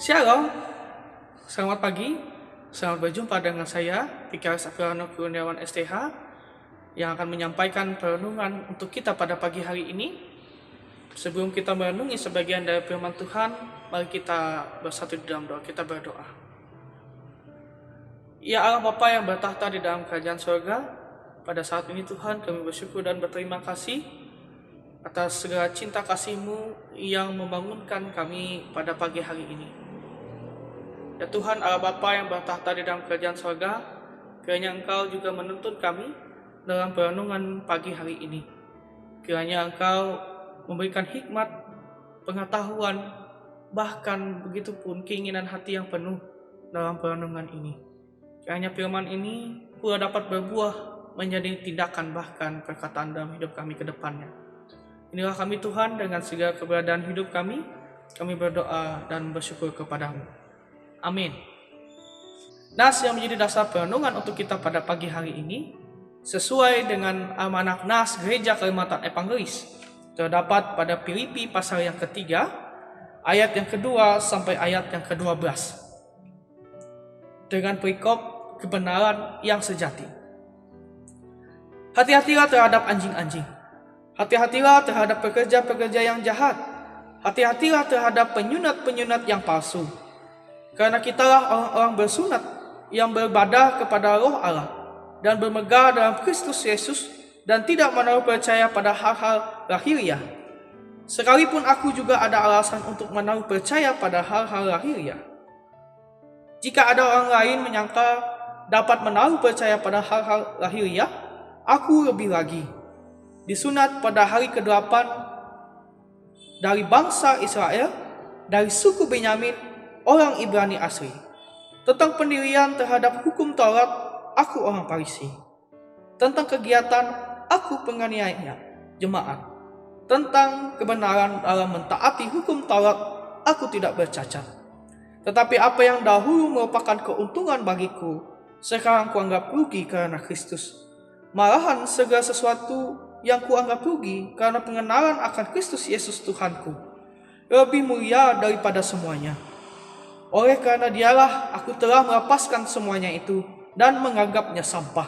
Shalom, selamat pagi, selamat berjumpa dengan saya, Vicaris Apriliano Kurniawan STH, yang akan menyampaikan perenungan untuk kita pada pagi hari ini. Sebelum kita merenungi sebagian dari firman Tuhan, mari kita bersatu di dalam doa, kita berdoa. Ya Allah Bapa yang bertahta di dalam kerajaan surga, pada saat ini Tuhan kami bersyukur dan berterima kasih atas segala cinta kasih-Mu yang membangunkan kami pada pagi hari ini. Ya Tuhan Allah Bapa yang bertahta di dalam kerajaan surga, kiranya Engkau juga menuntun kami dalam perenungan pagi hari ini. Kiranya Engkau memberikan hikmat, pengetahuan, bahkan begitupun keinginan hati yang penuh dalam perenungan ini. Kiranya firman ini pula dapat berbuah menjadi tindakan bahkan perkataan dalam hidup kami ke depannya. Inilah kami Tuhan, dengan segala keberadaan hidup kami berdoa dan bersyukur kepadamu. Amin. Nas yang menjadi dasar perenungan untuk kita pada pagi hari ini sesuai dengan amanah Nas Gereja Kalimantan Evangelis, terdapat pada Filipi pasal yang ketiga, ayat yang kedua sampai ayat yang ke-12, dengan perikop kebenaran yang sejati. Hati-hatilah terhadap anjing-anjing. Hati-hatilah terhadap pekerja-pekerja yang jahat. Hati-hatilah terhadap penyunat-penyunat yang palsu. Karena kitalah orang-orang bersunat yang beribadah kepada Roh Allah dan bermegah dalam Kristus Yesus dan tidak menaruh percaya pada hal-hal lahiriah. Sekalipun aku juga ada alasan untuk menaruh percaya pada hal-hal lahiriah. Jika ada orang lain menyangka dapat menaruh percaya pada hal-hal lahiriah, aku lebih lagi. Disunat pada hari ke-8 dari bangsa Israel, dari suku Benyamin, orang Ibrani asli. Tentang pendirian terhadap hukum Taurat, aku orang Farisi. Tentang kegiatan, aku penganiaya jemaat. Tentang kebenaran dalam mentaati hukum Taurat, aku tidak bercacat. Tetapi apa yang dahulu merupakan keuntungan bagiku, sekarang kuanggap rugi karena Kristus. Malahan segala sesuatu yang kuanggap rugi karena pengenalan akan Kristus Yesus Tuhanku lebih mulia daripada semuanya. Oleh karena dialah aku telah melepaskan semuanya itu dan menganggapnya sampah,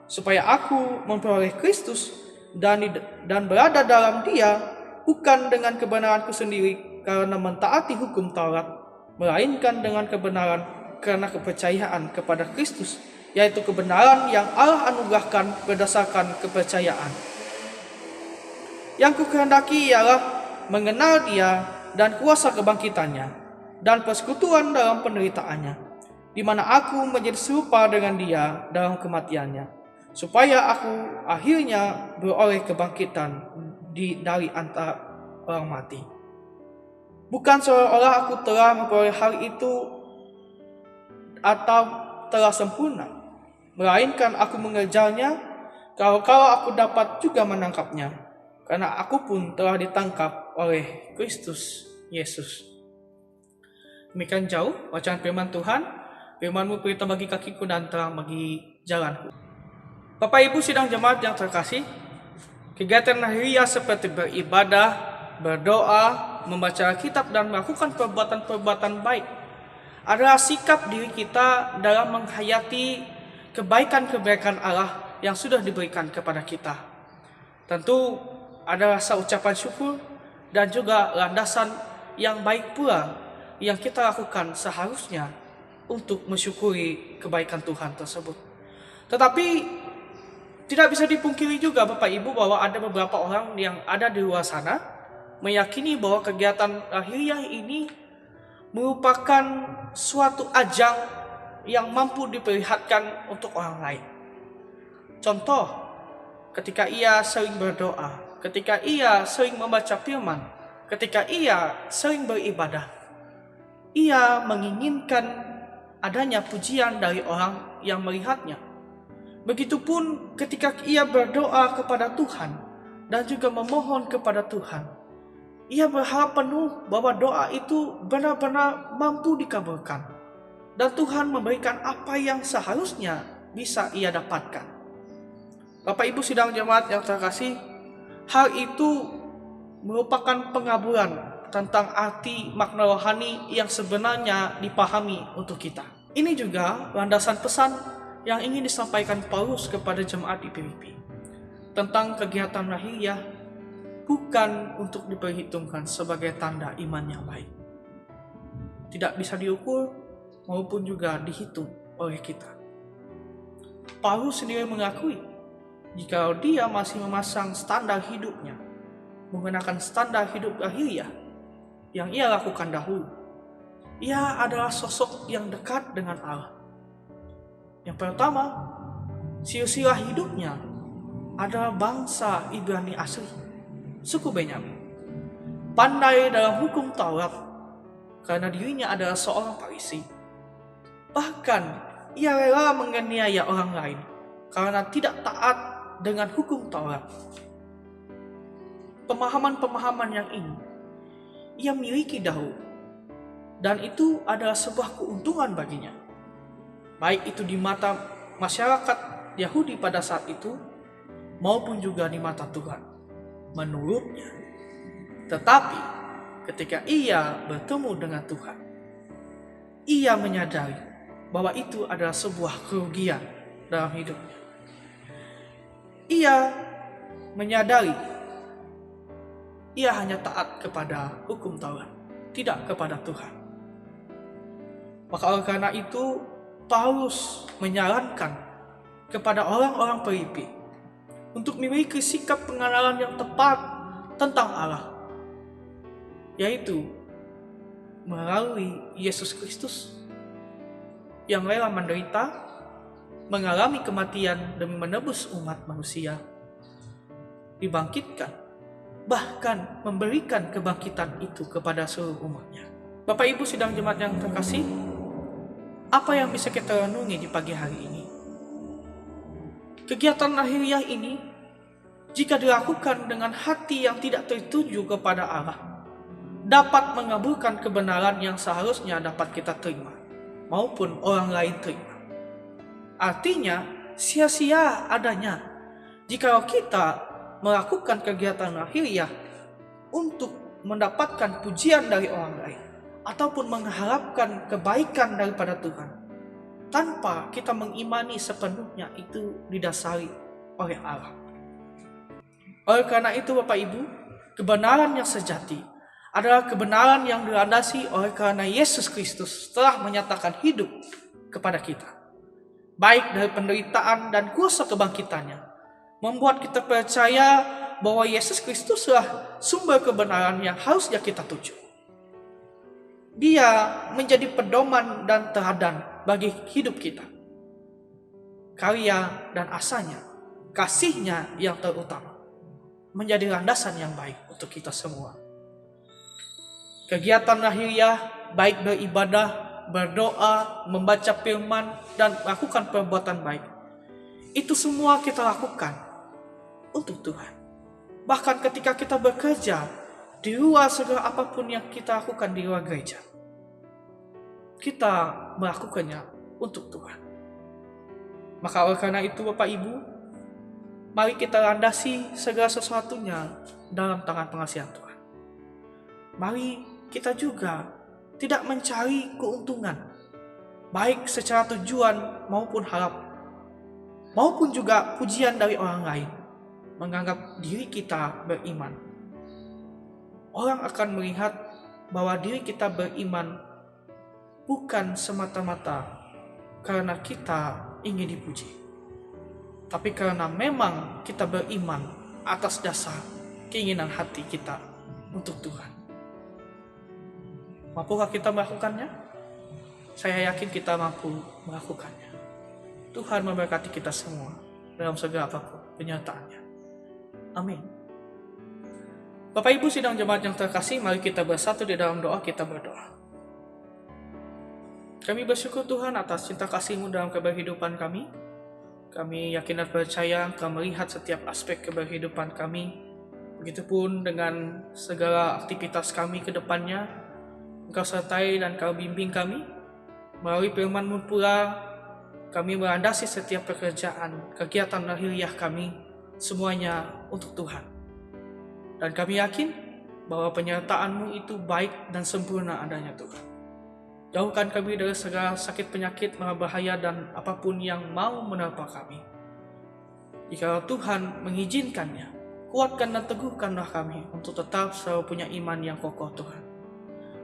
supaya aku memperoleh Kristus dan berada dalam Dia, bukan dengan kebenaranku sendiri karena mentaati hukum Taurat, melainkan dengan kebenaran karena kepercayaan kepada Kristus, yaitu kebenaran yang Allah anugerahkan berdasarkan kepercayaan. Yang kukehendaki ialah mengenal Dia dan kuasa kebangkitannya, dan persekutuan dalam penderitaannya, di mana aku menjadi serupa dengan Dia dalam kematiannya, supaya aku akhirnya beroleh kebangkitan dari antara orang mati. Bukan seolah-olah aku telah memperoleh hal itu atau telah sempurna, melainkan aku mengejarnya kalau aku dapat juga menangkapnya, karena aku pun telah ditangkap oleh Kristus Yesus. Demikian jauh bacaan firman Tuhan. Firman-Mu pelita bagi kakiku dan terang bagi jalanku. Bapak Ibu sidang jemaat yang terkasih, kegiatan lahiriah seperti beribadah, berdoa, membaca Alkitab dan melakukan perbuatan-perbuatan baik adalah sikap diri kita dalam menghayati kebaikan-kebaikan Allah yang sudah diberikan kepada kita. Tentu ada rasa ucapan syukur dan juga landasan yang baik pula yang kita lakukan seharusnya untuk mensyukuri kebaikan Tuhan tersebut. Tetapi tidak bisa dipungkiri juga Bapak Ibu bahwa ada beberapa orang yang ada di luar sana meyakini bahwa kegiatan lahiriah ini merupakan suatu ajang yang mampu diperlihatkan untuk orang lain. Contoh, ketika ia sering berdoa, ketika ia sering membaca firman, ketika ia sering beribadah, ia menginginkan adanya pujian dari orang yang melihatnya. Begitupun ketika ia berdoa kepada Tuhan dan juga memohon kepada Tuhan, ia berharap penuh bahwa doa itu benar-benar mampu dikabulkan dan Tuhan memberikan apa yang seharusnya bisa ia dapatkan. Bapak Ibu sidang jemaat yang terkasih, hal itu merupakan pengabulan tentang arti makna rohani yang sebenarnya dipahami untuk kita. Ini juga landasan pesan yang ingin disampaikan Paulus kepada jemaat di Filipi tentang kegiatan lahiriah bukan untuk diperhitungkan sebagai tanda iman yang baik. Tidak bisa diukur maupun juga dihitung oleh kita. Paulus sendiri mengakui jika dia masih memasang standar hidupnya menggunakan standar hidup lahiriah yang ia lakukan dahulu. Ia adalah sosok yang dekat dengan Allah. Yang pertama, silsilah hidupnya adalah bangsa Ibrani asli, suku Benyamin. Pandai dalam hukum Taurat karena dirinya adalah seorang Farisi. Bahkan ia rela menganiaya orang lain karena tidak taat dengan hukum Taurat. Pemahaman-pemahaman yang ini ia miliki dahulu, dan itu adalah sebuah keuntungan baginya, baik itu di mata masyarakat Yahudi pada saat itu maupun juga di mata Tuhan menurutnya. Tetapi ketika ia bertemu dengan Tuhan, ia menyadari bahwa itu adalah sebuah kerugian dalam hidupnya. Ia menyadari ia hanya taat kepada hukum Taurat, tidak kepada Tuhan. Maka oleh karena itu, Paulus menyarankan kepada orang-orang Filipi untuk memiliki sikap pengenalan yang tepat tentang Allah, yaitu melalui Yesus Kristus yang rela menderita, mengalami kematian demi menebus umat manusia, dibangkitkan, bahkan memberikan kebangkitan itu kepada seluruh umatnya. Bapak Ibu sidang jemaat yang terkasih, apa yang bisa kita renungi di pagi hari ini? Kegiatan lahiriah ini, jika dilakukan dengan hati yang tidak tertuju kepada Allah, dapat mengabulkan kebenaran yang seharusnya dapat kita terima, maupun orang lain terima. Artinya, sia-sia adanya jika kita melakukan kegiatan lahiriah untuk mendapatkan pujian dari orang lain ataupun mengharapkan kebaikan daripada Tuhan tanpa kita mengimani sepenuhnya itu didasari oleh Allah. Oleh karena itu Bapak Ibu, kebenaran yang sejati adalah kebenaran yang dilandasi oleh karena Yesus Kristus telah menyatakan hidup kepada kita, baik dari penderitaan dan kuasa kebangkitannya, membuat kita percaya bahwa Yesus Kristuslah sumber kebenaran yang harusnya kita tuju. Dia menjadi pedoman dan teladan bagi hidup kita. Karya dan asanya, kasihnya yang terutama, menjadi landasan yang baik untuk kita semua. Kegiatan lahiriah, baik beribadah, berdoa, membaca firman, dan melakukan perbuatan baik, itu semua kita lakukan untuk Tuhan. Bahkan ketika kita bekerja di luar segala apapun yang kita lakukan di luar gereja, kita melakukannya untuk Tuhan. Maka oleh karena itu Bapak Ibu, mari kita landasi segala sesuatunya dalam tangan pengasihan Tuhan. Mari kita juga tidak mencari keuntungan, baik secara tujuan maupun harap, maupun juga pujian dari orang lain, menganggap diri kita beriman. Orang akan melihat bahwa diri kita beriman bukan semata-mata karena kita ingin dipuji, tapi karena memang kita beriman atas dasar keinginan hati kita untuk Tuhan. Mampukah kita melakukannya? Saya yakin kita mampu melakukannya. Tuhan memberkati kita semua dalam segala apapun penyertaannya. Amin. Bapak Ibu sidang jemaat yang terkasih, mari kita bersatu di dalam doa. Kita berdoa. Kami bersyukur Tuhan atas cinta kasih-Mu dalam keberhidupan kami. Kami yakin dan percaya Engkau melihat setiap aspek keberhidupan kami. Begitupun dengan segala aktivitas kami ke depannya. Engkau sertai dan Engkau bimbing kami. Melalui firman-Mu pula, kami melandasi setiap pekerjaan, kegiatan lahiriah kami, semuanya untuk Tuhan. Dan kami yakin bahwa penyertaan-Mu itu baik dan sempurna adanya Tuhan. Jauhkan kami dari segala sakit penyakit, mara bahaya, dan apapun yang mau menerpa kami. Jika Tuhan mengizinkannya, kuatkan dan teguhkanlah kami untuk tetap selalu punya iman yang kokoh Tuhan.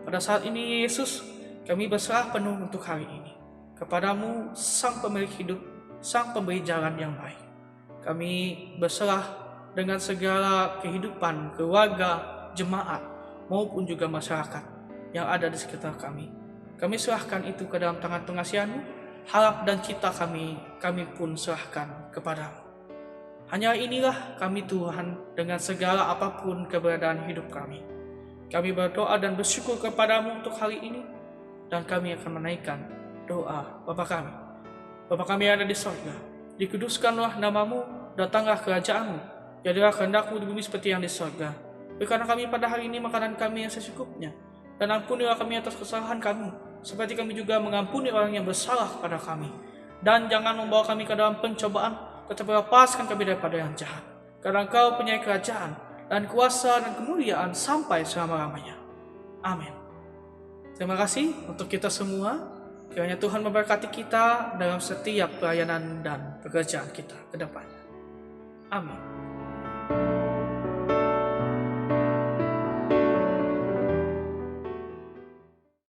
Pada saat ini Yesus, kami berserah penuh untuk hari ini. Kepadamu Sang Pemilik hidup, Sang Pemberi jalan yang baik. Kami berserah dengan segala kehidupan, keluarga, jemaat, maupun juga masyarakat yang ada di sekitar kami. Kami serahkan itu ke dalam tangan pengasihan-Mu, harap dan cita kami pun serahkan kepadamu. Hanya inilah kami Tuhan dengan segala apapun keberadaan hidup kami. Kami berdoa dan bersyukur kepadamu untuk hari ini, dan kami akan menaikkan doa Bapa kami. Bapa kami yang ada di sorga, dikuduskanlah namamu, datanglah kerajaan-Mu, jadilah kehendak-Mu di bumi seperti yang di sorga. Berikanlah kami pada hari ini makanan kami yang secukupnya, dan ampunilah kami atas kesalahan kami, seperti kami juga mengampuni orang yang bersalah kepada kami. Dan jangan membawa kami ke dalam pencobaan, tetapi lepaskan kami daripada yang jahat. Karena Engkau punya kerajaan dan kuasa dan kemuliaan sampai selama-lamanya. Amin. Terima kasih untuk kita semua. Kiranya Tuhan memberkati kita dalam setiap pelayanan dan pekerjaan kita ke depannya. Amin.